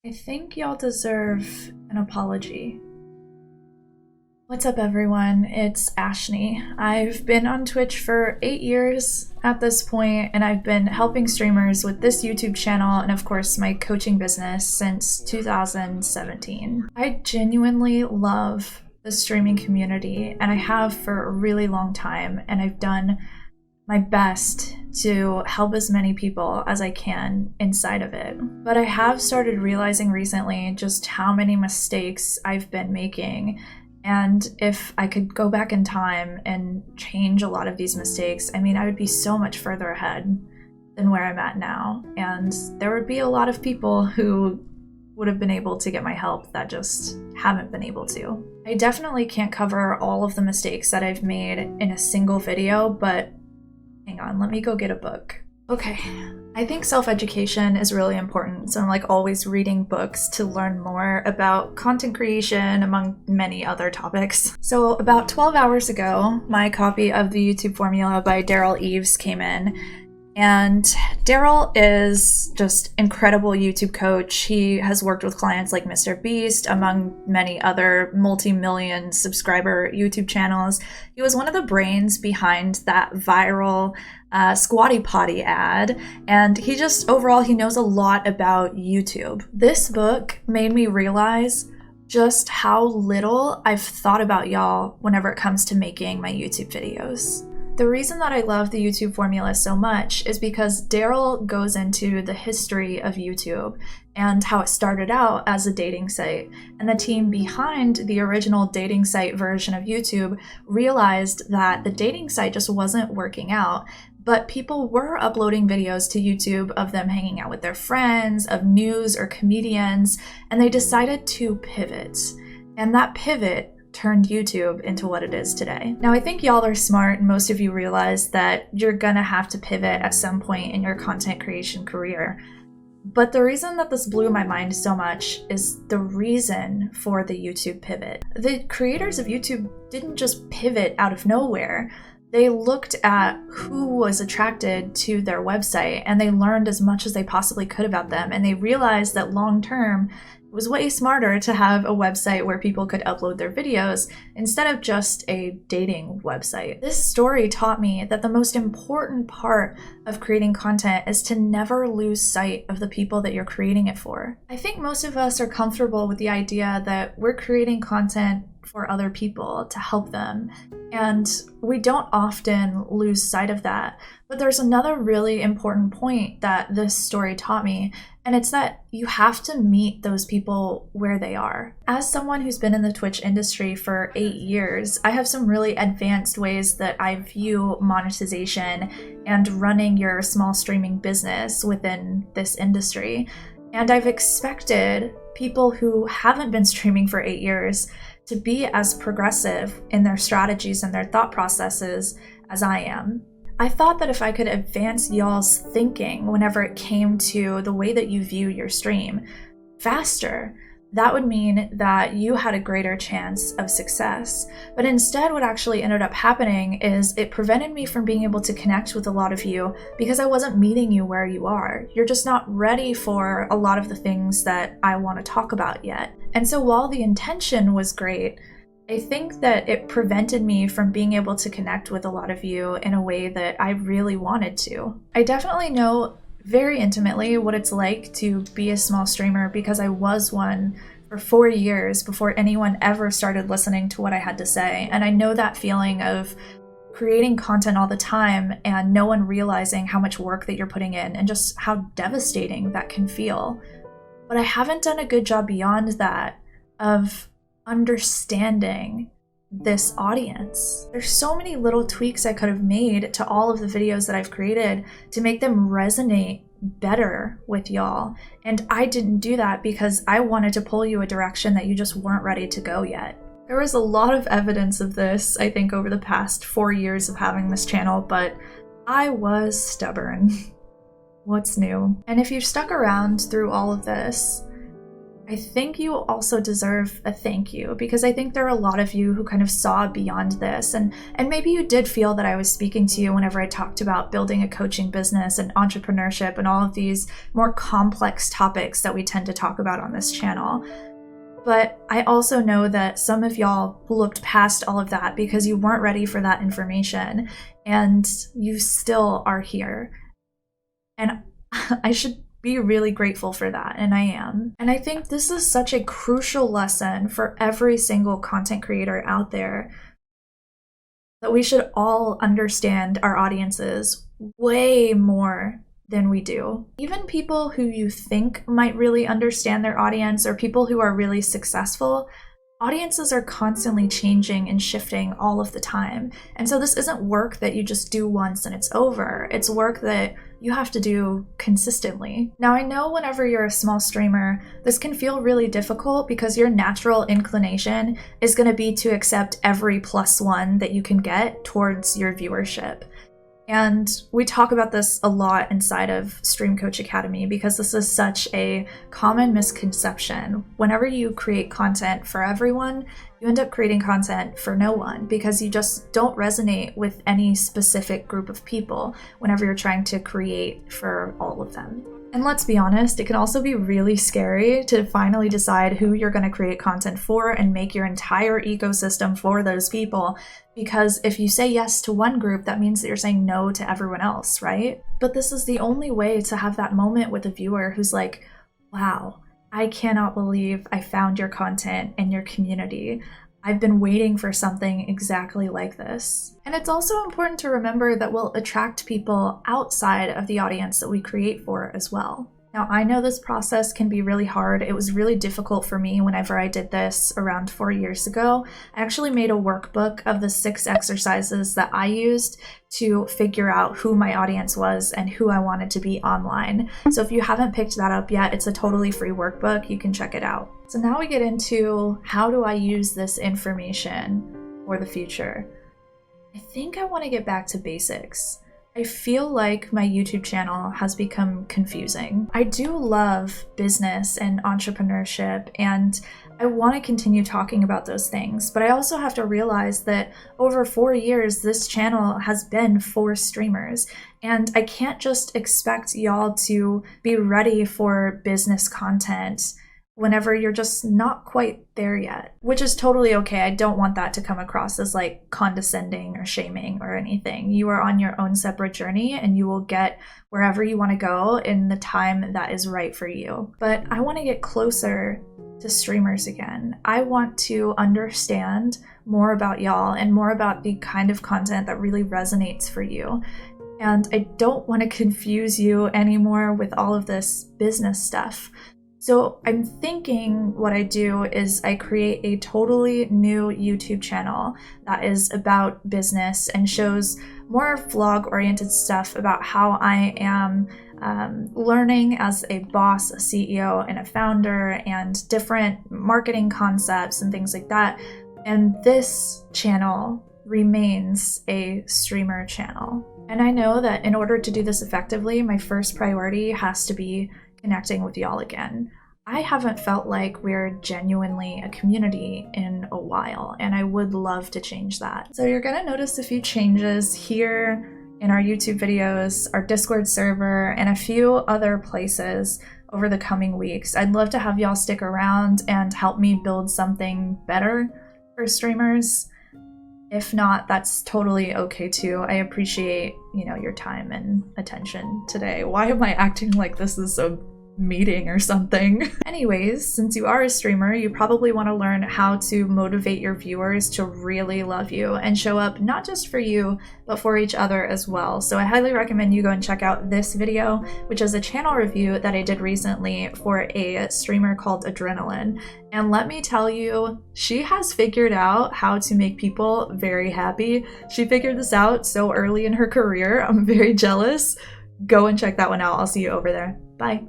I think y'all deserve an apology. What's up, everyone? It's Ashni. I've been on Twitch for 8 years at this point, and I've been helping streamers with this YouTube channel and, of course, my coaching business since 2017. I genuinely love the streaming community, and I have for a really long time, and I've done my best to help as many people as I can inside of it. But I have started realizing recently just how many mistakes I've been making, and if I could go back in time and change a lot of these mistakes, I mean, I would be so much further ahead than where I'm at now, and there would be a lot of people who would have been able to get my help that just haven't been able to. I definitely can't cover all of the mistakes that I've made in a single video, but hang on, let me go get a book. Okay, I think self-education is really important, so I'm like always reading books to learn more about content creation, among many other topics. So about 12 hours ago, my copy of the YouTube Formula by 𝐁𝐔𝐒𝐈𝍍𝐄𝐒 came in, and Daryl is just incredible YouTube coach. He has worked with clients like Mr. Beast, among many other multi-million subscriber YouTube channels. He was one of the brains behind that viral Squatty Potty ad, and he just overall, he knows a lot about YouTube. This book made me realize just how little I've thought about y'all whenever it comes to making my YouTube videos. The reason that I love the YouTube Formula so much is because Daryl goes into the history of YouTube and how it started out as a dating site, and the team behind the original dating site version of YouTube realized that the dating site just wasn't working out, but people were uploading videos to YouTube of them hanging out with their friends, of news or comedians, and they decided to pivot. And that pivot turned YouTube into what it is today. Now, I think y'all are smart, and most of you realize that you're gonna have to pivot at some point in your content creation career. But the reason that this blew my mind so much is the reason for the YouTube pivot. The creators of YouTube didn't just pivot out of nowhere. They looked at who was attracted to their website, and they learned as much as they possibly could about them, and they realized that long term, it was way smarter to have a website where people could upload their videos instead of just a dating website. This story taught me that the most important part of creating content is to never lose sight of the people that you're creating it for. I think most of us are comfortable with the idea that we're creating content for other people to help them, and we don't often lose sight of that. But there's another really important point that this story taught me, and it's that you have to meet those people where they are. As someone who's been in the Twitch industry for 8 years, I have some really advanced ways that I view monetization and running your small streaming business within this industry. And I've expected people who haven't been streaming for 8 years to be as progressive in their strategies and their thought processes as I am. I thought that if I could advance y'all's thinking whenever it came to the way that you view your stream faster, that would mean that you had a greater chance of success. But instead, what actually ended up happening is it prevented me from being able to connect with a lot of you because I wasn't meeting you where you are. You're just not ready for a lot of the things that I want to talk about yet. And so while the intention was great, I think that it prevented me from being able to connect with a lot of you in a way that I really wanted to. I definitely know very intimately what it's like to be a small streamer because I was one for 4 years before anyone ever started listening to what I had to say. And I know that feeling of creating content all the time and no one realizing how much work that you're putting in and just how devastating that can feel. But I haven't done a good job beyond that of understanding this audience. There's so many little tweaks I could have made to all of the videos that I've created to make them resonate better with y'all. And I didn't do that because I wanted to pull you a direction that you just weren't ready to go yet. There was a lot of evidence of this, I think, over the past 4 years of having this channel, but I was stubborn. What's new? And if you've stuck around through all of this, I think you also deserve a thank you, because I think there are a lot of you who kind of saw beyond this, and maybe you did feel that I was speaking to you whenever I talked about building a coaching business and entrepreneurship and all of these more complex topics that we tend to talk about on this channel. But I also know that some of y'all looked past all of that because you weren't ready for that information, and you still are here. And I should be really grateful for that, and I am. And I think this is such a crucial lesson for every single content creator out there, that we should all understand our audiences way more than we do. Even people who you think might really understand their audience, or people who are really successful, audiences are constantly changing and shifting all of the time. And so this isn't work that you just do once and it's over. It's work that you have to do consistently. Now, I know whenever you're a small streamer, this can feel really difficult because your natural inclination is going to be to accept every +1 that you can get towards your viewership. And we talk about this a lot inside of Stream Coach Academy because this is such a common misconception. Whenever you create content for everyone, you end up creating content for no one because you just don't resonate with any specific group of people whenever you're trying to create for all of them. And let's be honest, it can also be really scary to finally decide who you're going to create content for and make your entire ecosystem for those people. Because if you say yes to one group, that means that you're saying no to everyone else, right? But this is the only way to have that moment with a viewer who's like, wow, I cannot believe I found your content and your community. I've been waiting for something exactly like this. And it's also important to remember that we'll attract people outside of the audience that we create for as well. Now, I know this process can be really hard. It was really difficult for me whenever I did this around 4 years ago. I actually made a workbook of the 6 exercises that I used to figure out who my audience was and who I wanted to be online. So if you haven't picked that up yet, it's a totally free workbook. You can check it out. So now we get into how do I use this information for the future. I think I want to get back to basics. I feel like my YouTube channel has become confusing. I do love business and entrepreneurship, and I want to continue talking about those things, but I also have to realize that over 4 years, this channel has been for streamers, and I can't just expect y'all to be ready for business content whenever you're just not quite there yet, which is totally okay. I don't want that to come across as like condescending or shaming or anything. You are on your own separate journey and you will get wherever you want to go in the time that is right for you. But I want to get closer to streamers again. I want to understand more about y'all and more about the kind of content that really resonates for you. And I don't want to confuse you anymore with all of this business stuff. So I'm thinking what I do is I create a totally new YouTube channel that is about business and shows more vlog-oriented stuff about how I am learning as a boss, a CEO, and a founder, and different marketing concepts and things like that. And this channel remains a streamer channel. And I know that in order to do this effectively, my first priority has to be connecting with y'all again. I haven't felt like we're genuinely a community in a while, and I would love to change that. So you're gonna notice a few changes here in our YouTube videos, our Discord server, and a few other places over the coming weeks. I'd love to have y'all stick around and help me build something better for streamers. If not, that's totally okay too. I appreciate, your time and attention today. Why am I acting like this is a meeting or something? Anyways, since you are a streamer, you probably want to learn how to motivate your viewers to really love you and show up not just for you, but for each other as well. So I highly recommend you go and check out this video, which is a channel review that I did recently for a streamer called Adrenaline. And let me tell you, she has figured out how to make people very happy. She figured this out so early in her career. I'm very jealous. Go and check that one out. I'll see you over there. Bye.